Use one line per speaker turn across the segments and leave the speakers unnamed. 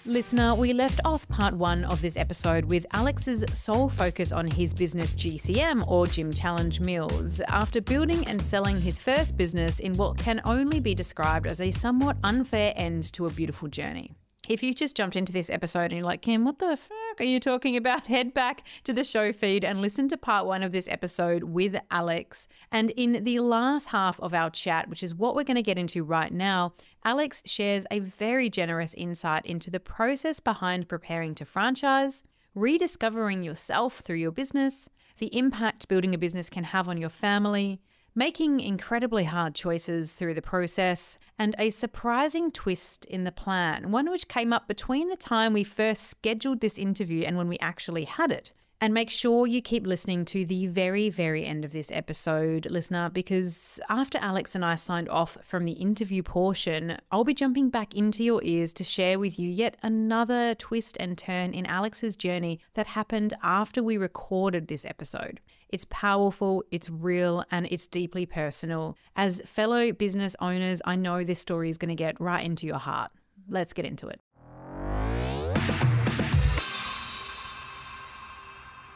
Listener, we left off part one of this episode with Alex's sole focus on his business GCM, or Gym Challenge Meals, after building and selling his first business in what can only be described as a somewhat unfair end to a beautiful journey. If you just jumped into this episode and you're like, Kim, what the fuck are you talking about? Head back to the show feed and listen to part one of this episode with Alex. And in the last half of our chat, which is what we're going to get into right now, Alex shares a very generous insight into the process behind preparing to franchise, rediscovering yourself through your business, the impact building a business can have on your family, making incredibly hard choices through the process, and a surprising twist in the plan, one which came up between the time we first scheduled this interview and when we actually had it. And make sure you keep listening to the very, very end of this episode, listener, because after Alex and I signed off from the interview portion, I'll be jumping back into your ears to share with you yet another twist and turn in Alex's journey that happened after we recorded this episode. It's powerful, it's real, and it's deeply personal. As fellow business owners, I know this story is going to get right into your heart. Let's get into it.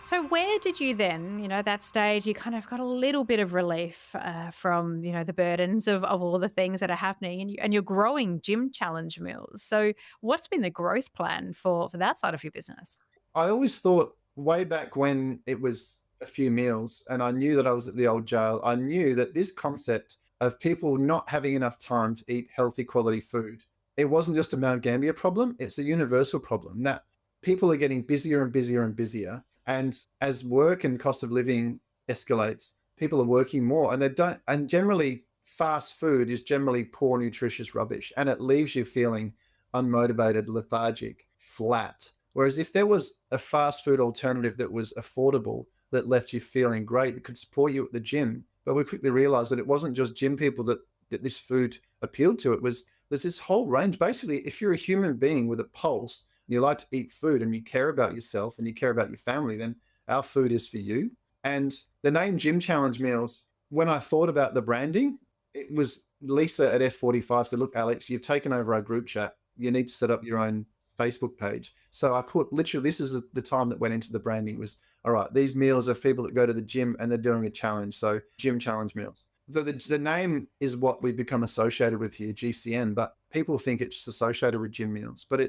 So where did you then, that stage, you kind of got a little bit of relief from, the burdens of all the things that are happening, and you're growing Gym Challenge Meals. So what's been the growth plan for that side of your business?
I always thought way back when it was a few meals and I knew that I was at the old jail, I knew that this concept of people not having enough time to eat healthy quality food, it wasn't just a Mount Gambier problem, it's a universal problem. Now, people are getting busier and busier and busier. And as work and cost of living escalates, people are working more, and generally fast food is generally poor, nutritious rubbish, and it leaves you feeling unmotivated, lethargic, flat. Whereas if there was a fast food alternative that was affordable, that left you feeling great, that could support you at the gym, but we quickly realized that it wasn't just gym people that this food appealed to. There's this whole range. Basically, if you're a human being with a pulse, you like to eat food and you care about yourself and you care about your family, then our food is for you. And the name Gym Challenge Meals, when I thought about the branding, it was Lisa at F45 said, look, Alex, you've taken over our group chat. You need to set up your own Facebook page. So I put literally, this is the time that went into the branding was, all right, these meals are people that go to the gym and they're doing a challenge. So Gym Challenge Meals. So the name is what we've become associated with here, GCN, but people think it's associated with gym meals, but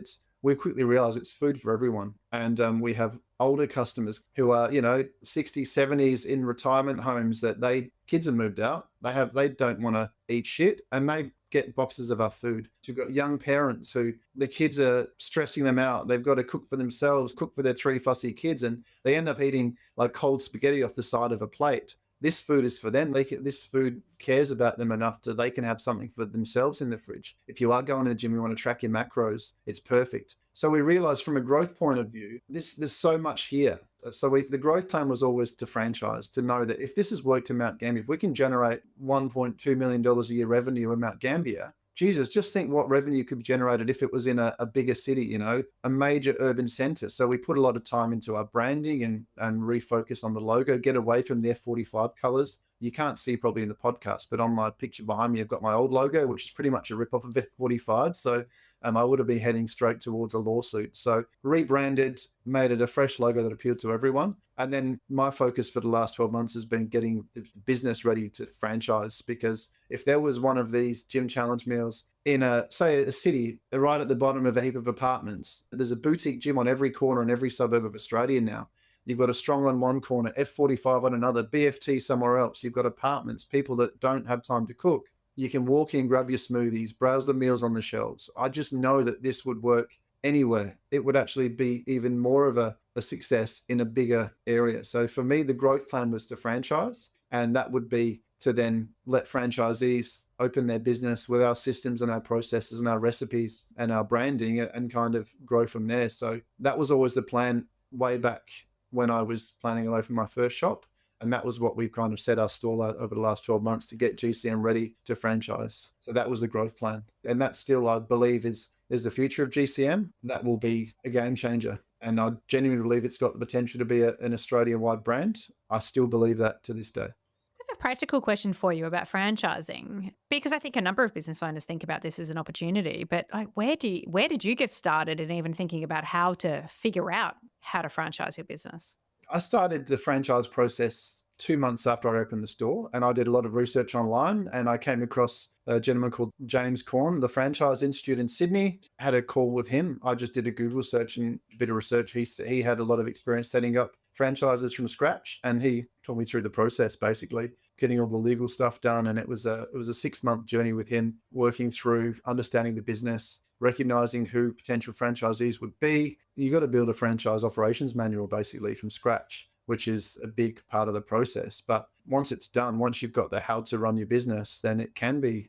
we quickly realized it's food for everyone. And we have older customers who are, 60s, 70s in retirement homes that kids have moved out. They don't want to eat shit and they get boxes of our food. You've got young parents who the kids are stressing them out. They've got to cook for themselves, cook for their 3 fussy kids, and they end up eating like cold spaghetti off the side of a plate. This food is for them. This food cares about them enough that they can have something for themselves in the fridge. If you are going to the gym, you want to track your macros, it's perfect. So we realized from a growth point of view, there's so much here. So the growth plan was always to franchise, to know that if this has worked in Mount Gambier, if we can generate $1.2 million a year revenue in Mount Gambier, Jesus, just think what revenue could be generated if it was in a bigger city, a major urban center. So we put a lot of time into our branding and refocus on the logo, get away from the F45 colors. You can't see probably in the podcast, but on my picture behind me, I've got my old logo, which is pretty much a rip-off of F45. So I would have been heading straight towards a lawsuit. So rebranded, made it a fresh logo that appealed to everyone. And then my focus for the last 12 months has been getting the business ready to franchise, because if there was one of these Gym Challenge Meals in a city right at the bottom of a heap of apartments, there's a boutique gym on every corner in every suburb of Australia now. You've got a Strong on one corner, F45 on another, BFT somewhere else. You've got apartments, people that don't have time to cook. You can walk in, grab your smoothies, browse the meals on the shelves. I just know that this would work anywhere. It would actually be even more of a success in a bigger area. So for me, the growth plan was to franchise, and that would be to then let franchisees open their business with our systems and our processes and our recipes and our branding and kind of grow from there. So that was always the plan way back when I was planning to open my first shop. And that was what we kind of set our stall out over the last 12 months to get GCM ready to franchise. So that was the growth plan. And that still, I believe, is the future of GCM. That will be a game changer. And I genuinely believe it's got the potential to be an Australia-wide brand. I still believe that to this day.
I have a practical question for you about franchising, because I think a number of business owners think about this as an opportunity. But like, where did you get started in even thinking about how to figure out how to franchise your business?
I started the franchise process 2 months after I opened the store, and I did a lot of research online, and I came across a gentleman called James Corn, the Franchise Institute in Sydney. Had a call with him. I just did a Google search and a bit of research. He had a lot of experience setting up franchises from scratch, and he taught me through the process, basically getting all the legal stuff done. And it was a 6-month journey with him, working through understanding the business, recognizing who potential franchisees would be. You got to build a franchise operations manual basically from scratch, which is a big part of the process. But once it's done, once you've got the how to run your business, then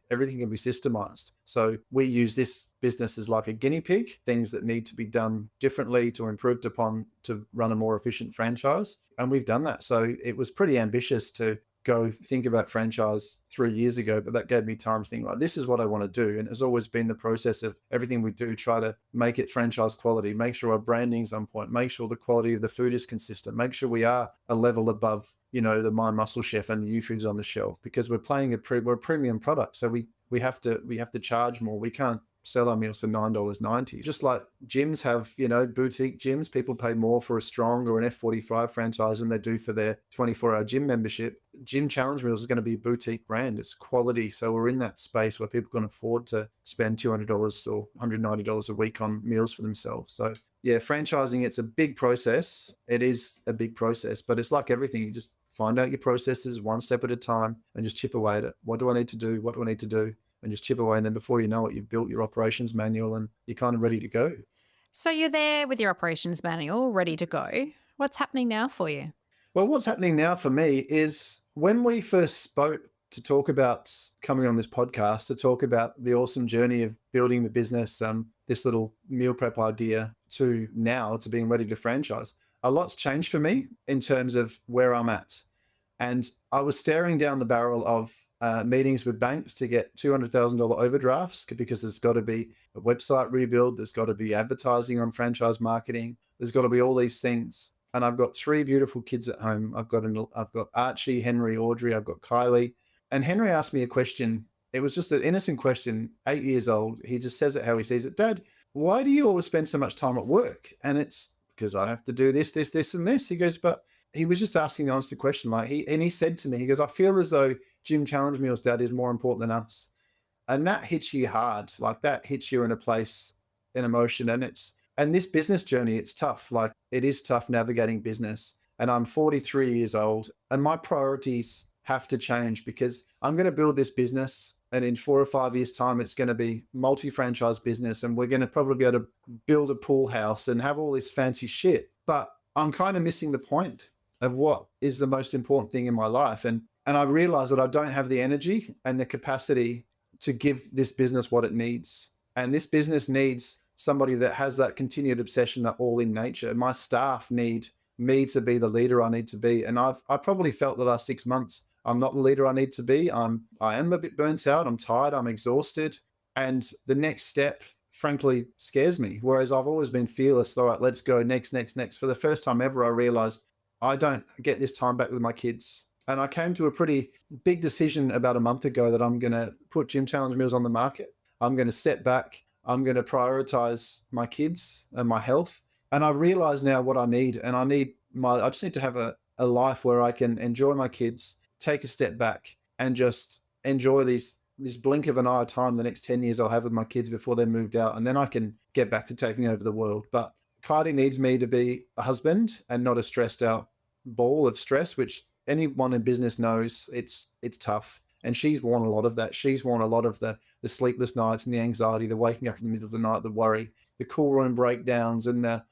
everything can be systemized. So we use this business as like a guinea pig, things that need to be done differently to improved upon to run a more efficient franchise. And we've done that. So it was pretty ambitious to go think about franchise 3 years ago, but that gave me time to think, like, this is what I want to do. And it's always been the process of everything we do, try to make it franchise quality, make sure our branding's on point, make sure the quality of the food is consistent, make sure we are a level above, the My Muscle Chef and the U-Foods on the shelf, because we're we're a premium product. So we have to charge more. We can't sell our meals for $9.90. Just like gyms have, boutique gyms, people pay more for a Strong or an F45 franchise than they do for their 24-hour gym membership. Gym Challenge Meals is going to be a boutique brand. It's quality. So we're in that space where people can afford to spend $200 or $190 a week on meals for themselves. So yeah, franchising, it's a big process. It is a big process, but it's like everything. You just find out your processes one step at a time and just chip away at it. What do I need to do? What do I need to do? And just chip away. And then before you know it, you've built your operations manual and you're kind of ready to go.
So you're there with your operations manual, ready to go. What's happening now for you?
Well, what's happening now for me is when we first spoke to talk about coming on this podcast, to talk about the awesome journey of building the business, this little meal prep idea to now to being ready to franchise, a lot's changed for me in terms of where I'm at. And I was staring down the barrel of meetings with banks to get $200,000 overdrafts, because there's got to be a website rebuild, there's got to be advertising on franchise marketing, there's got to be all these things. And I've got 3 beautiful kids at home. I've got Archie, Henry, Audrey, I've got Kylie. And Henry asked me a question. It was just an innocent question, 8 years old. He just says it how he sees it. Dad, why do you always spend so much time at work? And it's because I have to do this, this, this, and this. He goes, but he was just asking the honest question. He said to me, he goes, I feel as though Gym Challenge Meals, Dad, is more important than us. And that hits you hard. Like that hits you in a place, in emotion. And this business journey, it's tough. Like it is tough navigating business. And I'm 43 years old and my priorities have to change, because I'm going to build this business. And in 4 or 5 years time, it's going to be multi-franchise business. And we're going to probably be able to build a pool house and have all this fancy shit. But I'm kind of missing the point of what is the most important thing in my life. And I realize that I don't have the energy and the capacity to give this business what it needs. And this business needs somebody that has that continued obsession, that all in nature. My staff need me to be the leader I need to be. And I probably felt the last 6 months, I'm not the leader I need to be. I am a bit burnt out. I'm tired. I'm exhausted. And the next step, frankly, scares me. Whereas I've always been fearless. All right, let's go next. For the first time ever, I realized I don't get this time back with my kids. And I came to a pretty big decision about a month ago that I'm going to put Gym Challenge Meals on the market. I'm going to step back. I'm going to prioritize my kids and my health. And I realize now what I need. And I just need to have a life where I can enjoy my kids, take a step back and just enjoy this blink of an eye time, the next 10 years I'll have with my kids before they're moved out. And then I can get back to taking over the world. But Kylie needs me to be a husband and not a stressed out ball of stress, which anyone in business knows it's tough. And she's worn a lot of that. She's worn a lot of the sleepless nights and the anxiety, the waking up in the middle of the night, the worry, the cool room breakdowns, and the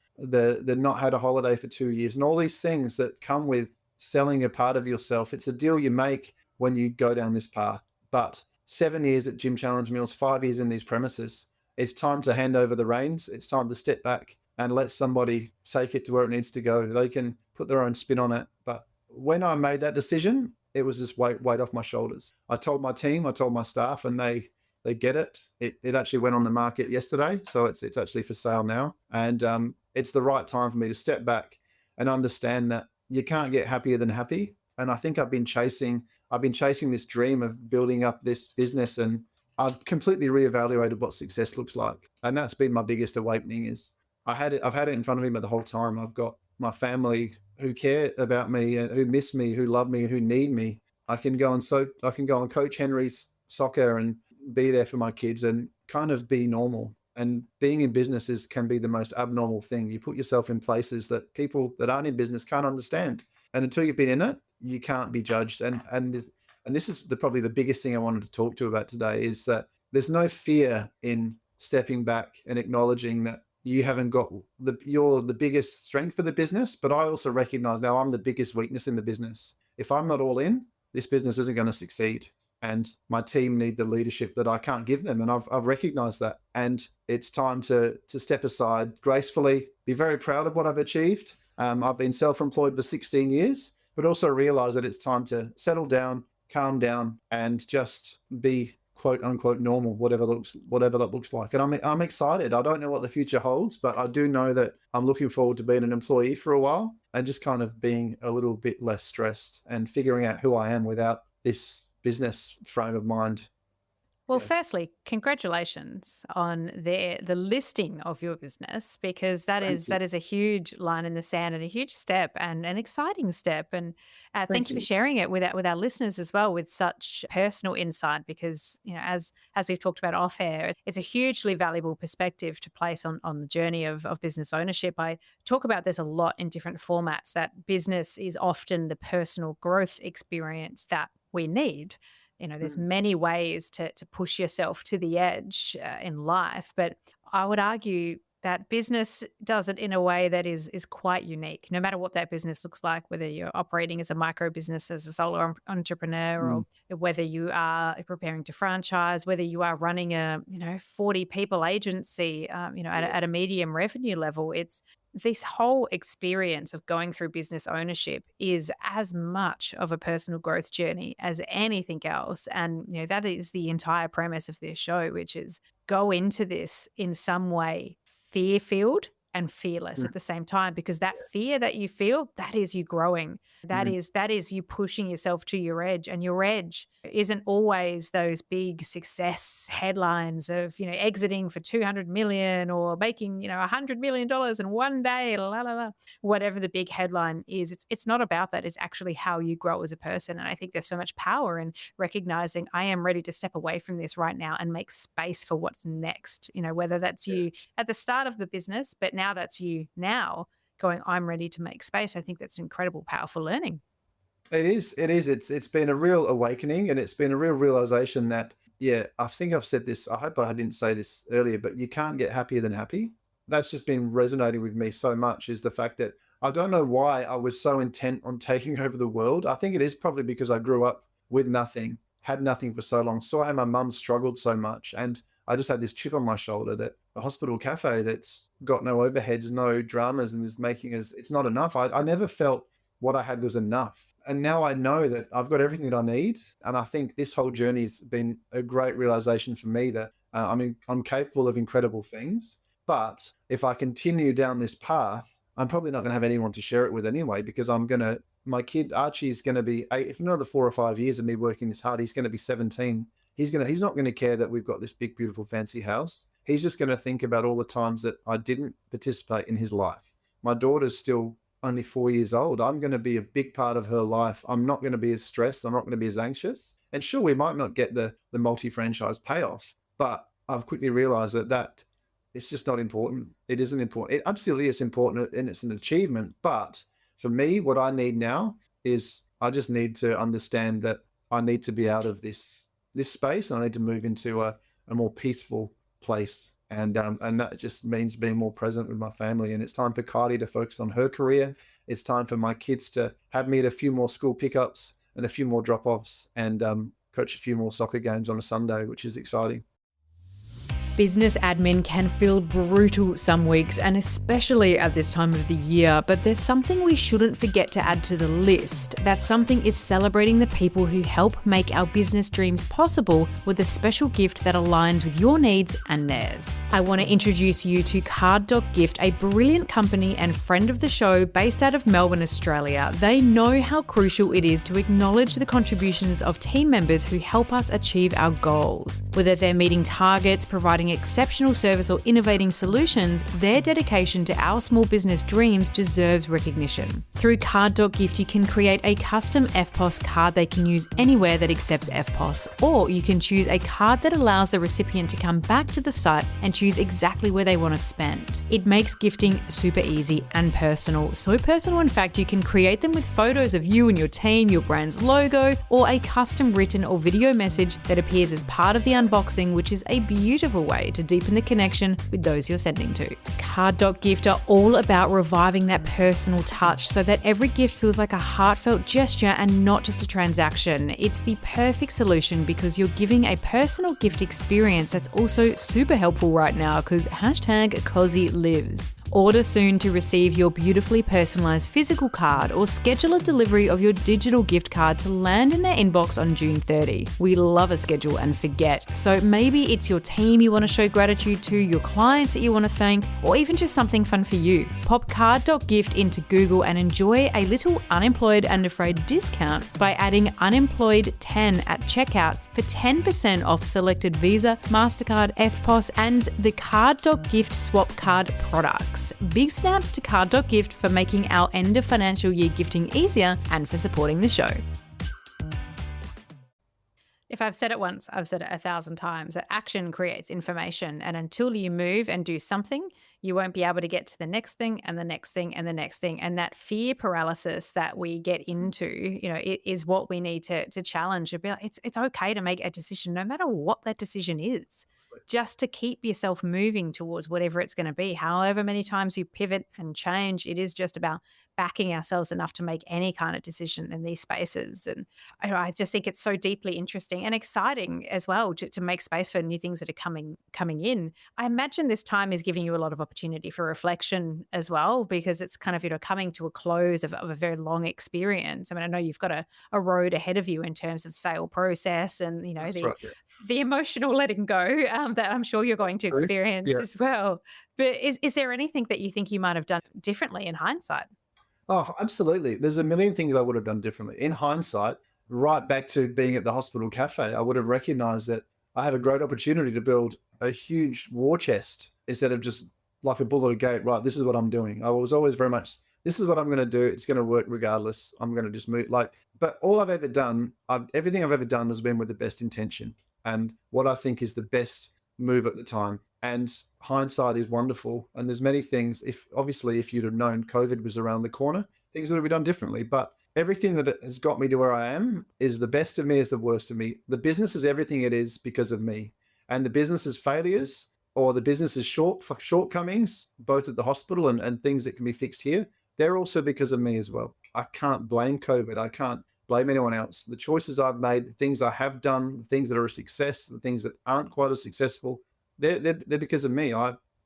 not had a holiday for 2 years, and all these things that come with selling a part of yourself. It's a deal you make when you go down this path. But 7 years at Gym Challenge Meals, 5 years in these premises, it's time to hand over the reins. It's time to step back and let somebody take it to where it needs to go. They can put their own spin on it. But when I made that decision, it was just weight off my shoulders. I told my team, I told my staff, and they get it. It actually went on the market yesterday, so it's actually for sale now. And it's the right time for me to step back and understand that you can't get happier than happy. And I think I've been chasing I've been chasing this dream of building up this business, and I've completely reevaluated what success looks like. And that's been my biggest awakening is I've had it in front of me the whole time. I've got my family who care about me, who miss me, who love me, who need me. I can go and coach Henry's soccer and be there for my kids and kind of be normal. And being in businesses can be the most abnormal thing. You put yourself in places that people that aren't in business can't understand. And until you've been in it, you can't be judged. And this is probably the biggest thing I wanted to talk to you about today is that there's no fear in stepping back and acknowledging that you haven't got you're the biggest strength for the business, but I also recognize now I'm the biggest weakness in the business. If I'm not all in, this business isn't going to succeed. And my team need the leadership that I can't give them. And I've recognized that. And it's time to step aside gracefully, be very proud of what I've achieved. I've been self-employed for 16 years, but also realize that it's time to settle down, calm down, and just be quote unquote normal, whatever that looks like. And I'm excited. I don't know what the future holds, but I do know that I'm looking forward to being an employee for a while and just kind of being a little bit less stressed and figuring out who I am without this business frame of mind.
Well, firstly, congratulations on the listing of your business, because that is a huge line in the sand and a huge step and an exciting step. And thank you for sharing it with our listeners as well, with such personal insight, because as we've talked about off air, it's a hugely valuable perspective to place on the journey of business ownership. I talk about this a lot in different formats, that business is often the personal growth experience that we need. There's many ways to push yourself to the edge in life, but I would argue that business does it in a way that is quite unique, no matter what that business looks like, whether you're operating as a micro business, as a solo entrepreneur, or whether you are preparing to franchise, whether you are running a 40 people agency, at a medium revenue level. It's this whole experience of going through business ownership is as much of a personal growth journey as anything else. And, that is the entire premise of this show, which is go into this in some way fear-filled and fearless at the same time, because that fear that you feel, that is you growing. That is you pushing yourself to your edge, and your edge isn't always those big success headlines of, exiting for 200 million or making, $100 million in one day, la, la, la. Whatever the big headline is, it's not about that. It's actually how you grow as a person. And I think there's so much power in recognizing I am ready to step away from this right now and make space for what's next, whether that's you at the start of the business, but now that's you now going, I'm ready to make space. I think that's incredible, powerful learning.
It is. It's been a real awakening, and it's been a real realization that, I think I've said this, I hope I didn't say this earlier, but you can't get happier than happy. That's just been resonating with me so much, is the fact that I don't know why I was so intent on taking over the world. I think it is probably because I grew up with nothing, had nothing for so long. Saw how my mum struggled so much. And I just had this chip on my shoulder that a hospital cafe that's got no overheads, no dramas, and is making us, it's not enough. I never felt what I had was enough. And now I know that I've got everything that I need. And I think this whole journey has been a great realization for me that I'm capable of incredible things. But if I continue down this path, I'm probably not going to have anyone to share it with anyway, because my kid Archie's going to be 8, if another 4 or 5 years of me working this hard, he's going to be 17. He's not going to care that we've got this big, beautiful, fancy house. He's just going to think about all the times that I didn't participate in his life. My daughter's still only 4 years old. I'm going to be a big part of her life. I'm not going to be as stressed. I'm not going to be as anxious. And sure, we might not get the multi-franchise payoff, but I've quickly realized that it's just not important. It isn't important. It absolutely is important, and it's an achievement. But for me, what I need now is I just need to understand that I need to be out of this space, and I need to move into a more peaceful place. And that just means being more present with my family. And it's time for Kylie to focus on her career. It's time for my kids to have me at a few more school pickups and a few more drop-offs, and coach a few more soccer games on a Sunday, which is exciting.
Business admin can feel brutal some weeks, and especially at this time of the year, but there's something we shouldn't forget to add to the list. That something is celebrating the people who help make our business dreams possible with a special gift that aligns with your needs and theirs. I want to introduce you to Card.Gift, a brilliant company and friend of the show based out of Melbourne, Australia. They know how crucial it is to acknowledge the contributions of team members who help us achieve our goals. Whether they're meeting targets, providing exceptional service or innovating solutions, their dedication to our small business dreams deserves recognition. Through Card.Gift, you can create a custom EFTPOS card they can use anywhere that accepts EFTPOS, or you can choose a card that allows the recipient to come back to the site and choose exactly where they want to spend. It makes gifting super easy and personal. So personal, in fact, you can create them with photos of you and your team, your brand's logo, or a custom written or video message that appears as part of the unboxing, which is a beautiful way to deepen the connection with those you're sending to. Card.Gift are all about reviving that personal touch so that every gift feels like a heartfelt gesture and not just a transaction. It's the perfect solution because you're giving a personal gift experience that's also super helpful right now because #Cozy lives. Order soon to receive your beautifully personalised physical card or schedule a delivery of your digital gift card to land in their inbox on June 30. We love a schedule and forget. So maybe it's your team you want to show gratitude to, your clients that you want to thank, or even just something fun for you. Pop Card.Gift into Google and enjoy a little unemployed and afraid discount by adding unemployed 10 at checkout for 10% off selected Visa, MasterCard, EFTPOS, and the Card.Gift swap card products. Big snaps to Card.Gift for making our end of financial year gifting easier and for supporting the show. If I've said it once, I've said it 1,000 times, that action creates information. And until you move and do something, you won't be able to get to the next thing and the next thing and the next thing. And that fear paralysis that we get into, it is what we need to challenge. To be like, it's okay to make a decision, no matter what that decision is, just to keep yourself moving towards whatever it's going to be. However many times you pivot and change, it is just about backing ourselves enough to make any kind of decision in these spaces. And I just think it's so deeply interesting and exciting as well to make space for new things that are coming in. I imagine this time is giving you a lot of opportunity for reflection as well, because it's kind of, coming to a close of a very long experience. I mean, I know you've got a road ahead of you in terms of sale process and,
That's right, yeah.
the emotional letting go that I'm sure you're going to experience as well. But is there anything that you think you might have done differently in hindsight?
Oh, absolutely. There's a million things I would have done differently. In hindsight, right back to being at the hospital cafe, I would have recognized that I have a great opportunity to build a huge war chest instead of just like a bull at a gate. Right, this is what I'm doing. I was always very much, this is what I'm going to do. It's going to work regardless. I'm going to just move. But all I've ever done, everything I've ever done has been with the best intention and what I think is the best move at the time. And hindsight is wonderful. And there's many things, if you'd have known COVID was around the corner, things would have been done differently. But everything that has got me to where I am is the best of me is the worst of me. The business is everything it is because of me. And the business's failures or the business's shortcomings, both at the hospital and things that can be fixed here, they're also because of me as well. I can't blame COVID. I can't blame anyone else. The choices I've made, the things I have done, the things that are a success, the things that aren't quite as successful, they're because of me.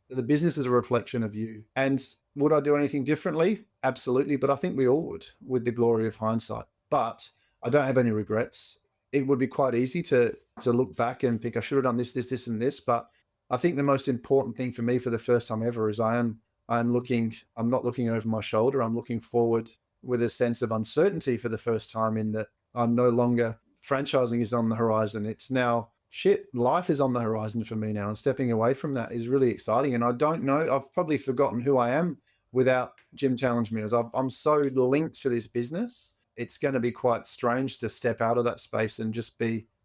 The business is a reflection of you. And would I do anything differently? Absolutely. But I think we all would with the glory of hindsight. But I don't have any regrets. It would be quite easy to look back and think I should have done this, and this. But I think the most important thing for me for the first time ever is I'm not looking over my shoulder. I'm looking forward with a sense of uncertainty for the first time in that I'm no longer, franchising is on the horizon. It's now, life is on the horizon for me now, and stepping away from that is really exciting. And I don't know, I've probably forgotten who I am without Gym Challenge Meals. I'm so linked to this business. It's going to be quite strange to step out of that space and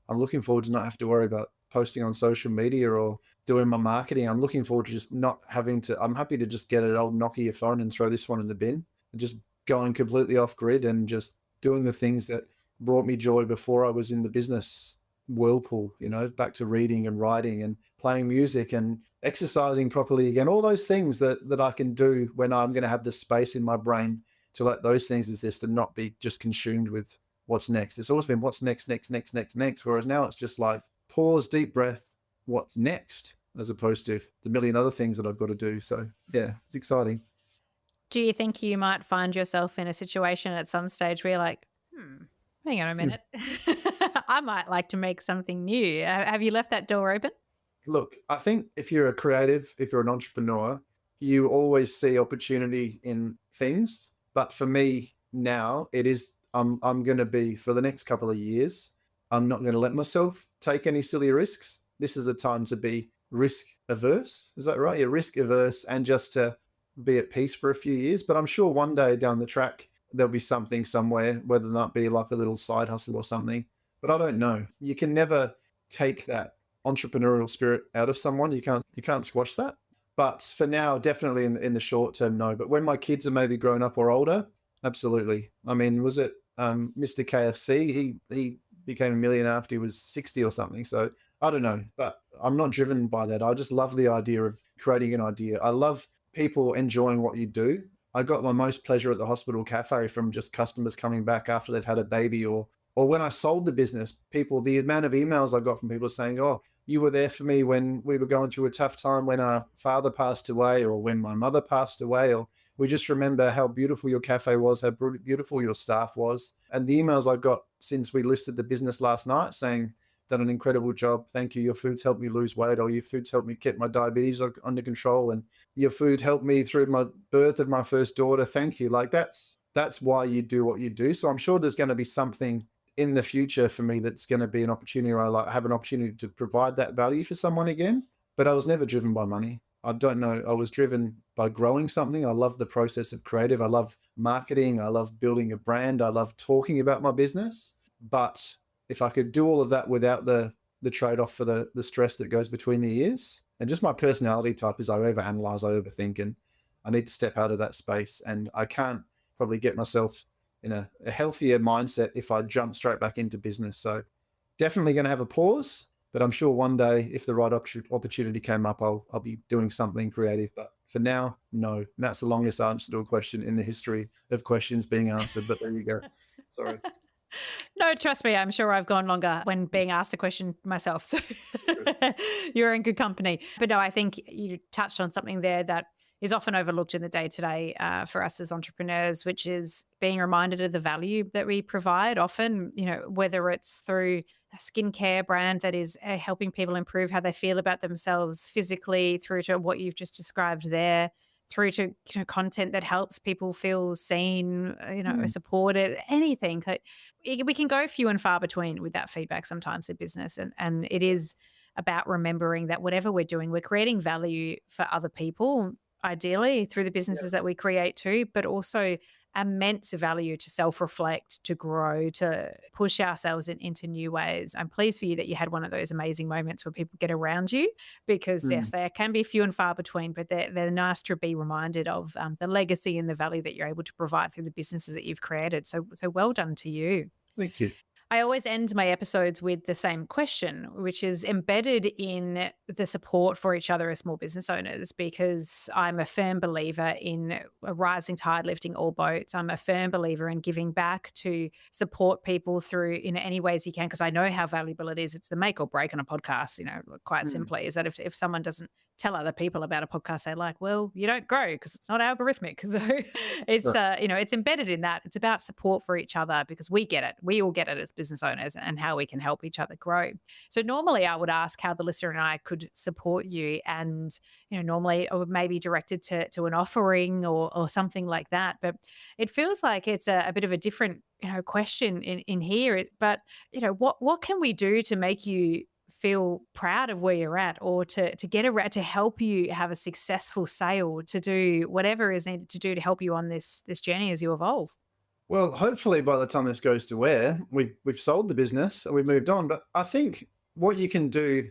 I'm looking forward to not have to worry about posting on social media or doing my marketing. I'm looking forward to just not having to, I'm happy to just get an old Nokia phone and throw this one in the bin and just going completely off grid and just doing the things that brought me joy before I was in the business whirlpool, back to reading and writing and playing music and exercising properly again, all those things that I can do when I'm going to have the space in my brain to let those things exist and not be just consumed with what's next. It's always been what's next. Whereas now it's just like pause, deep breath, what's next? as opposed to the million other things that I've got to do. So yeah, it's exciting.
Do you think you might find yourself in a situation at some stage where you're like, hang on a minute, I might like to make something new? Have you left that door open?
Look, I think if you're a creative, if you're an entrepreneur, you always see opportunity in things. But for me now, it is I'm going to be, for the next couple of years, I'm not going to let myself take any silly risks. This is the time to be risk averse. Is that right? You're risk averse and just to be at peace for a few years. But I'm sure one day down the track, there'll be something somewhere, whether that be like a little side hustle or something. But I don't know. You can never take that entrepreneurial spirit out of someone. You can't squash that. But for now, definitely in the short term, no. But when my kids are maybe grown up or older, absolutely. I mean, was it Mr. KFC? He became a millionaire after he was 60 or something. So I don't know, but I'm not driven by that. I just love the idea of creating an idea. I love people enjoying what you do. I got my most pleasure at the hospital cafe from just customers coming back after they've had a baby, or when I sold the business, the amount of emails I got from people saying, "Oh, you were there for me when we were going through a tough time, when our father passed away, or when my mother passed away, or we just remember how beautiful your cafe was, how beautiful your staff was." And the emails I got since we listed the business last night saying, "Done an incredible job. Thank you. Your food's helped me lose weight," or "Your food's helped me get my diabetes under control," and "Your food helped me through my birth of my first daughter. Thank you." Like that's why you do what you do. So I'm sure there's going to be something in the future for me that's going to be an opportunity where I have an opportunity to provide that value for someone again. But I was never driven by money. I don't know. I was driven by growing something. I love the process of creative. I love marketing. I love building a brand. I love talking about my business. But if I could do all of that without the trade-off for the stress that goes between the ears, and just my personality type is I overanalyze, I overthink, and I need to step out of that space. And I can't probably get myself in a healthier mindset if I jump straight back into business. So definitely going to have a pause, but I'm sure one day if the right opportunity came up, I'll be doing something creative. But for now, no. And that's the longest answer to a question in the history of questions being answered, but there you go. Sorry.
No, trust me, I'm sure I've gone longer when being asked a question myself. So you're in good company. But no, I think you touched on something there that is often overlooked in the day-to-day for us as entrepreneurs, which is being reminded of the value that we provide often, whether it's through a skincare brand that is helping people improve how they feel about themselves physically, through to what you've just described there, through to content that helps people feel seen, supported, anything. We can go few and far between with that feedback sometimes in business. And it is about remembering that whatever we're doing, we're creating value for other people, ideally through the businesses that we create too, but also immense value to self-reflect, to grow, to push ourselves into new ways. I'm pleased for you that you had one of those amazing moments where people get around you, because yes, they can be few and far between, but they're nice to be reminded of the legacy and the value that you're able to provide through the businesses that you've created. So well done to you.
Thank you.
I always end my episodes with the same question, which is embedded in the support for each other as small business owners, because I'm a firm believer in a rising tide lifting all boats. I'm a firm believer in giving back to support people through in any ways you can, because I know how valuable it is. It's the make or break on a podcast, quite simply, is that if someone doesn't tell other people about a podcast they like, well, you don't grow because it's not algorithmic. So it's, it's embedded in that. It's about support for each other, because we get it. We all get it as business owners, and how we can help each other grow. So normally I would ask how the listener and I could support you. And, normally I would maybe direct it to an offering or something like that. But it feels like it's a bit of a different, question in here. But, what can we do to make you feel proud of where you're at, or to get around, to help you have a successful sale, to do whatever is needed to do to help you on this journey as you evolve?
Well, hopefully by the time this goes to air, we've sold the business and we've moved on. But I think what you can do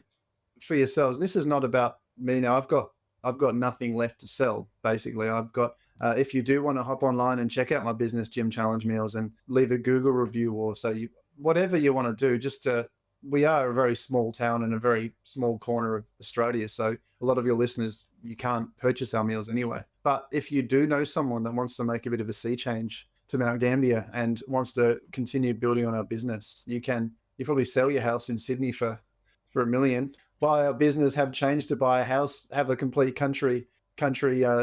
for yourselves, this is not about me now. I've got nothing left to sell. Basically, I've got. If you do want to hop online and check out my business, Gym Challenge Meals, and leave a Google review, or whatever you want to do, we are a very small town in a very small corner of Australia. So a lot of your listeners, you can't purchase our meals anyway. But if you do know someone that wants to make a bit of a sea change to Mount Gambier and wants to continue building on our business, you probably sell your house in Sydney for $1 million, buy a business, have change to buy a house, have a complete country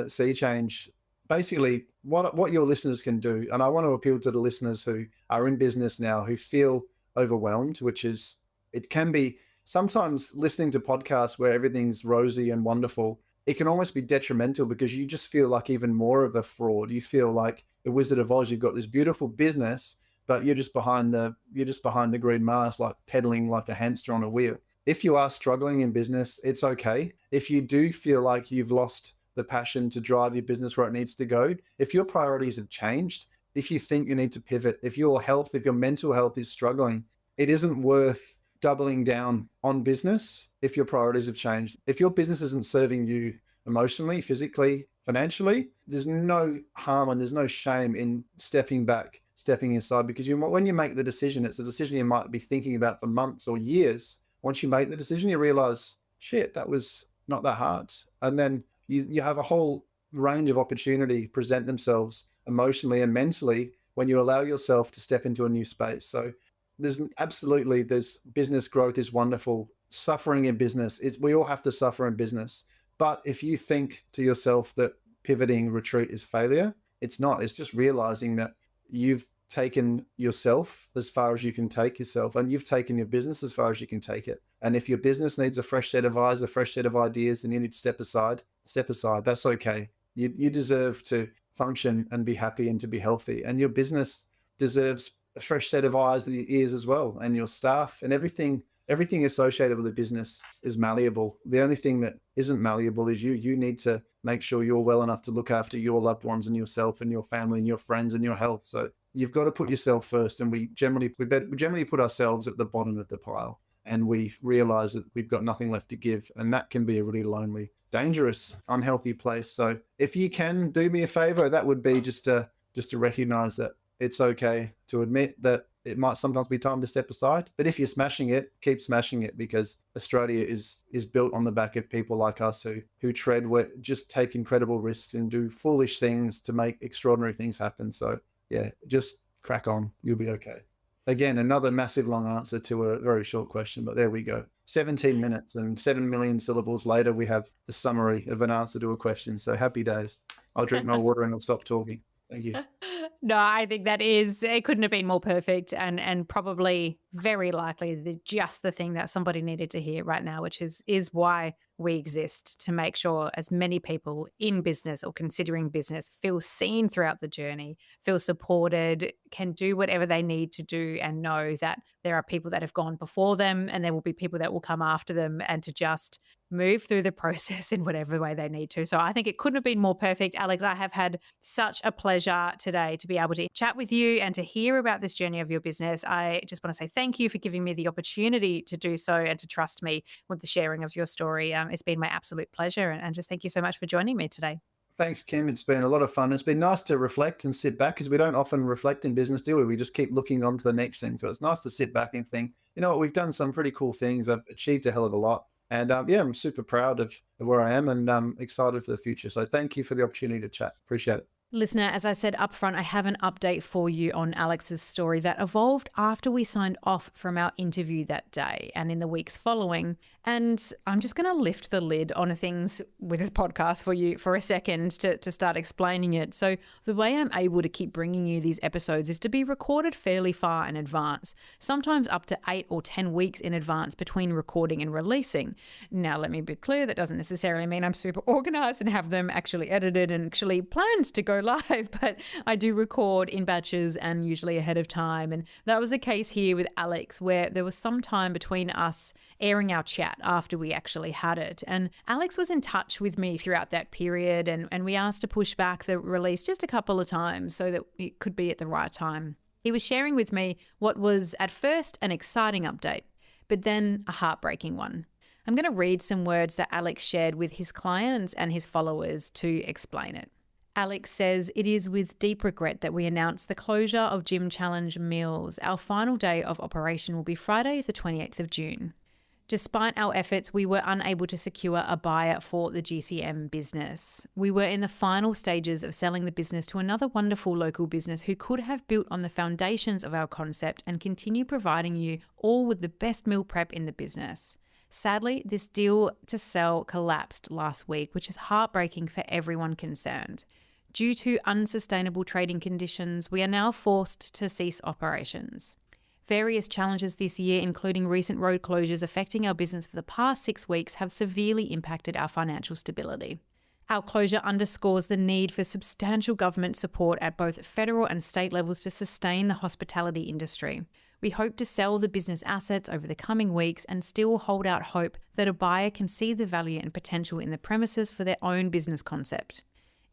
sea change. Basically, what your listeners can do, and I want to appeal to the listeners who are in business now, who feel overwhelmed, which is, it can be sometimes listening to podcasts where everything's rosy and wonderful. It can almost be detrimental because you just feel like even more of a fraud. You feel like the Wizard of Oz. You've got this beautiful business, but you're just behind the green mask, like pedaling like a hamster on a wheel. If you are struggling in business, it's okay. If you do feel like you've lost the passion to drive your business where it needs to go, if your priorities have changed, if you think you need to pivot, if your mental health is struggling, it isn't worth doubling down on business if your priorities have changed. If your business isn't serving you emotionally, physically, financially, there's no harm and there's no shame in stepping back, stepping inside, because when you make the decision, it's a decision you might be thinking about for months or years. Once you make the decision, you realize, shit, that was not that hard. And then you have a whole range of opportunity present themselves emotionally and mentally when you allow yourself to step into a new space. So there's business growth is wonderful. Suffering in business we all have to suffer in business. But if you think to yourself that pivoting retreat is failure, it's not. It's just realizing that you've taken yourself as far as you can take yourself, and you've taken your business as far as you can take it. And if your business needs a fresh set of eyes, a fresh set of ideas, and you need to step aside. That's okay. You deserve to function and be happy and to be healthy. And your business deserves a fresh set of eyes and ears as well. And your staff and everything associated with the business is malleable. The only thing that isn't malleable is you. You need to make sure you're well enough to look after your loved ones and yourself and your family and your friends and your health. So you've got to put yourself first. And we generally put ourselves at the bottom of the pile, and we realize that we've got nothing left to give. And that can be a really lonely, dangerous, unhealthy place. So if you can do me a favor, that would be just to recognize that it's okay to admit that it might sometimes be time to step aside. But if you're smashing it, keep smashing it, because Australia is built on the back of people like us who just take incredible risks and do foolish things to make extraordinary things happen. So yeah, just crack on. You'll be okay. Again, another massive long answer to a very short question, but there we go. 17 minutes and 7 million syllables later, we have the summary of an answer to a question. So happy days. I'll drink my water and I'll stop talking. Thank you.
No, I think it couldn't have been more perfect, and probably very likely just the thing that somebody needed to hear right now, which is why we exist, to make sure as many people in business or considering business feel seen throughout the journey, feel supported, can do whatever they need to do, and know that there are people that have gone before them and there will be people that will come after them, and to just move through the process in whatever way they need to. So I think it couldn't have been more perfect. Alex, I have had such a pleasure today to be able to chat with you and to hear about this journey of your business. I just want to say thank you for giving me the opportunity to do so and to trust me with the sharing of your story. It's been my absolute pleasure, and just thank you so much for joining me today.
Thanks, Kim. It's been a lot of fun. It's been nice to reflect and sit back, because we don't often reflect in business, do we? We just keep looking on to the next thing. So it's nice to sit back and think, you know what, we've done some pretty cool things. I've achieved a hell of a lot. And I'm super proud of where I am, and I'm excited for the future. So thank you for the opportunity to chat. Appreciate it.
Listener, as I said up front, I have an update for you on Alex's story that evolved after we signed off from our interview that day and in the weeks following. And I'm just going to lift the lid on things with this podcast for you for a second to start explaining it. So the way I'm able to keep bringing you these episodes is to be recorded fairly far in advance, sometimes up to 8 or 10 weeks in advance between recording and releasing. Now, let me be clear, that doesn't necessarily mean I'm super organized and have them actually edited and actually planned to go live, but I do record in batches and usually ahead of time. And that was the case here with Alex, where there was some time between us airing our chat after we actually had it. And Alex was in touch with me throughout that period, and we asked to push back the release just a couple of times so that it could be at the right time. He was sharing with me what was at first an exciting update, but then a heartbreaking one. I'm going to read some words that Alex shared with his clients and his followers to explain it. Alex says, "It is with deep regret that we announce the closure of Gym Challenge Meals. Our final day of operation will be Friday, the 28th of June. Despite our efforts, we were unable to secure a buyer for the GCM business. We were in the final stages of selling the business to another wonderful local business who could have built on the foundations of our concept and continue providing you all with the best meal prep in the business. Sadly, this deal to sell collapsed last week, which is heartbreaking for everyone concerned. Due to unsustainable trading conditions, we are now forced to cease operations. Various challenges this year, including recent road closures affecting our business for the past 6 weeks, have severely impacted our financial stability. Our closure underscores the need for substantial government support at both federal and state levels to sustain the hospitality industry. We hope to sell the business assets over the coming weeks and still hold out hope that a buyer can see the value and potential in the premises for their own business concept.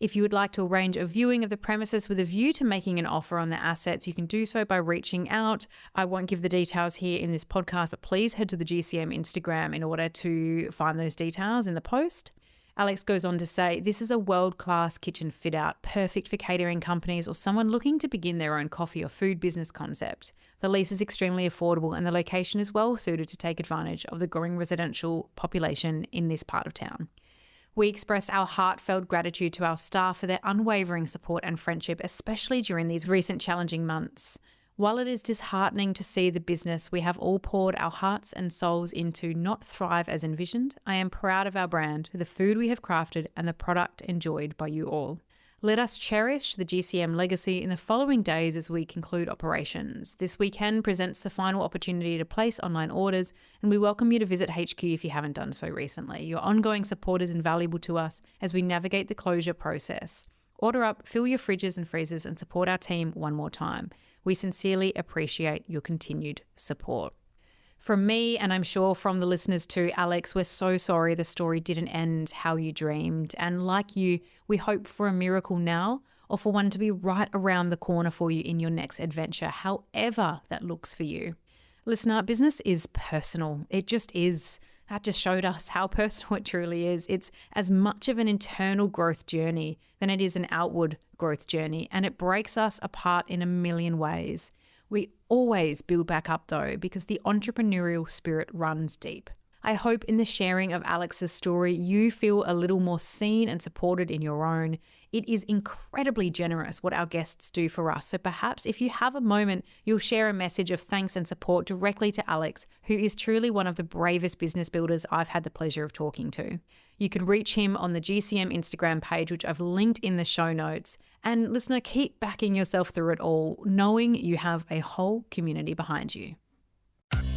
If you would like to arrange a viewing of the premises with a view to making an offer on the assets, you can do so by reaching out. I won't give the details here in this podcast, but please head to the GCM Instagram in order to find those details in the post. Alex goes on to say, this is a world-class kitchen fit-out, perfect for catering companies or someone looking to begin their own coffee or food business concept. The lease is extremely affordable and the location is well suited to take advantage of the growing residential population in this part of town. We express our heartfelt gratitude to our staff for their unwavering support and friendship, especially during these recent challenging months. While it is disheartening to see the business we have all poured our hearts and souls into not thrive as envisioned, I am proud of our brand, the food we have crafted, and the product enjoyed by you all. Let us cherish the GCM legacy in the following days as we conclude operations. This weekend presents the final opportunity to place online orders, and we welcome you to visit HQ if you haven't done so recently. Your ongoing support is invaluable to us as we navigate the closure process. Order up, fill your fridges and freezers, and support our team one more time. We sincerely appreciate your continued support. From me, and I'm sure from the listeners too, Alex, we're so sorry the story didn't end how you dreamed. And like you, we hope for a miracle now or for one to be right around the corner for you in your next adventure, however that looks for you. Listener, business is personal. It just is. That just showed us how personal it truly is. It's as much of an internal growth journey than it is an outward growth journey, and it breaks us apart in a million ways. We always build back up though, because the entrepreneurial spirit runs deep. I hope in the sharing of Alex's story, you feel a little more seen and supported in your own. It is incredibly generous what our guests do for us. So perhaps if you have a moment, you'll share a message of thanks and support directly to Alex, who is truly one of the bravest business builders I've had the pleasure of talking to. You can reach him on the GCM Instagram page, which I've linked in the show notes. And listener, keep backing yourself through it all, knowing you have a whole community behind you.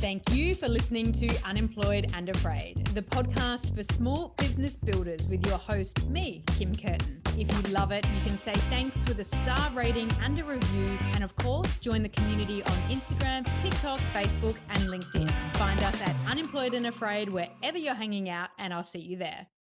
Thank you for listening to Unemployed and Afraid, the podcast for small business builders with your host, me, Kim Curtin. If you love it, you can say thanks with a star rating and a review. And of course, join the community on Instagram, TikTok, Facebook, and LinkedIn. Find us at Unemployed and Afraid wherever you're hanging out, and I'll see you there.